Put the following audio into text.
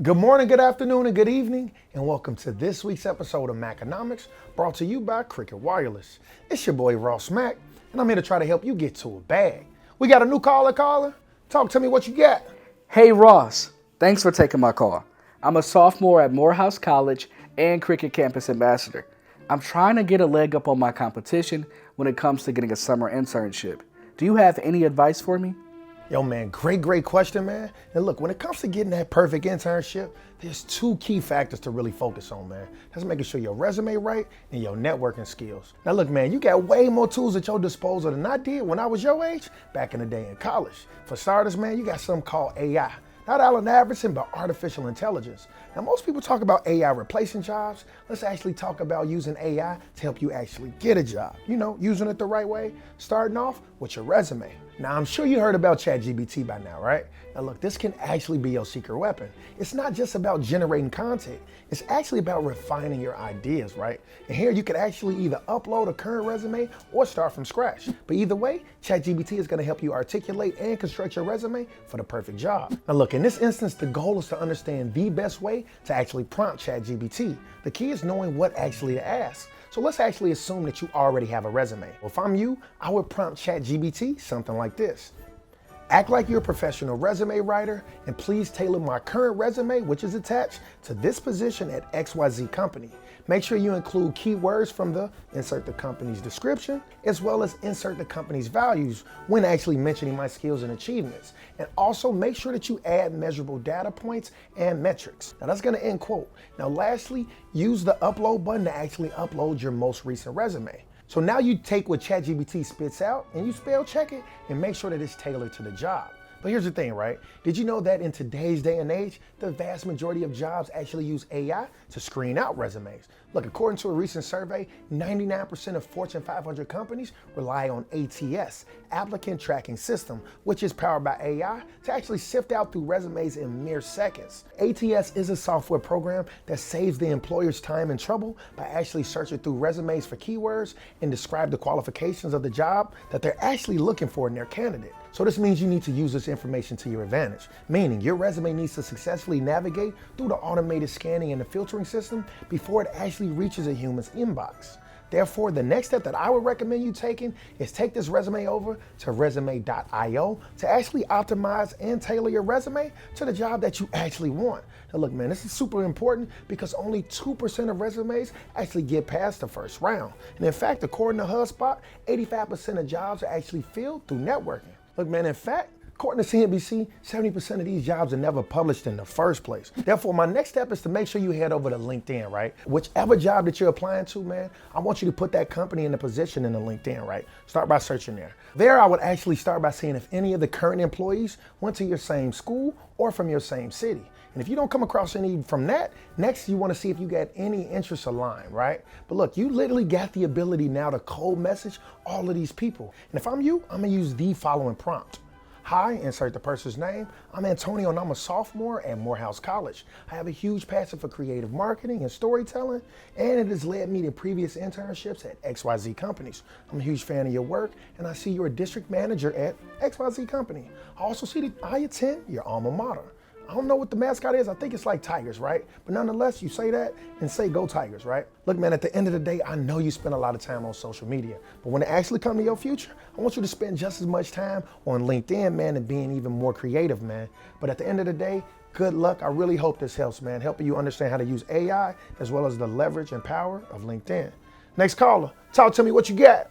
Good morning, good afternoon, and good evening, and welcome to this week's episode of Maconomics, brought to you by Cricket Wireless. It's your boy Ross Mac, and I'm here to try to help you get to a bag. We got a new caller. Talk to me what you got. Hey Ross, thanks for taking my call. I'm a sophomore at Morehouse College and Cricket Campus Ambassador. I'm trying to get a leg up on my competition when it comes to getting a summer internship. Do you have any advice for me? Yo man, great question, man. And look, when it comes to getting that perfect internship, there's two key factors to really focus on, man. That's making sure your resume right and your networking skills. Now look, man, you got way more tools at your disposal than I did when I was your age back in the day in college. For starters, man, you got something called AI. Not Allen Iverson, but artificial intelligence. Now, most people talk about AI replacing jobs. Let's actually talk about using AI to help you actually get a job. You know, using it the right way, starting off with your resume. Now, I'm sure you heard about ChatGPT by now, right? Now look, this can actually be your secret weapon. It's not just about generating content. It's actually about refining your ideas, right? And here you can actually either upload a current resume or start from scratch. But either way, ChatGPT is gonna help you articulate and construct your resume for the perfect job. Now look, in this instance, the goal is to understand the best way to actually prompt ChatGPT. The key is knowing what actually to ask. So let's actually assume that you already have a resume. Well, if I'm you, I would prompt ChatGPT something like this. Act like you're a professional resume writer and please tailor my current resume, which is attached to this position at XYZ company. Make sure you include keywords from the insert the company's description, as well as insert the company's values when actually mentioning my skills and achievements. And also make sure that you add measurable data points and metrics. Now that's gonna end quote. Now lastly, use the upload button to actually upload your most recent resume. So now you take what ChatGPT spits out and you spell check it and make sure that it's tailored to the job. But here's the thing, right? Did you know that in today's day and age, the vast majority of jobs actually use AI to screen out resumes? Look, according to a recent survey, 99% of Fortune 500 companies rely on ATS, Applicant Tracking System, which is powered by AI to actually sift out through resumes in mere seconds. ATS is a software program that saves the employers time and trouble by actually searching through resumes for keywords and describe the qualifications of the job that they're actually looking for in their candidate. So this means you need to use this information to your advantage, meaning your resume needs to successfully navigate through the automated scanning and the filtering system before it actually reaches a human's inbox. Therefore, the next step that I would recommend you taking is take this resume over to resume.io to actually optimize and tailor your resume to the job that you actually want. Now look, man, this is super important because only 2% of resumes actually get past the first round. And in fact, according to HubSpot, 85% of jobs are actually filled through networking. Look, man, in fact, according to CNBC, 70% of these jobs are never published in the first place. Therefore, my next step is to make sure you head over to LinkedIn, right? Whichever job that you're applying to, man, I want you to put that company in the position in the LinkedIn, right? Start by searching there. There, I would actually start by seeing if any of the current employees went to your same school or from your same city. And if you don't come across any from that, next you want to see if you got any interests aligned, right? But look, you literally got the ability now to cold message all of these people. And if I'm you, I'm gonna use the following prompt. Hi, insert the person's name. I'm Antonio and I'm a sophomore at Morehouse College. I have a huge passion for creative marketing and storytelling, and it has led me to previous internships at XYZ companies. I'm a huge fan of your work, and I see you're a district manager at XYZ company. I also see that I attend your alma mater. I don't know what the mascot is. I think it's like Tigers, right? But nonetheless, you say that and say go Tigers, right? Look, man, at the end of the day, I know you spend a lot of time on social media, but when it actually comes to your future, I want you to spend just as much time on LinkedIn, man, and being even more creative, man. But at the end of the day, good luck. I really hope this helps, man, helping you understand how to use AI as well as the leverage and power of LinkedIn. Next caller, talk to me what you got.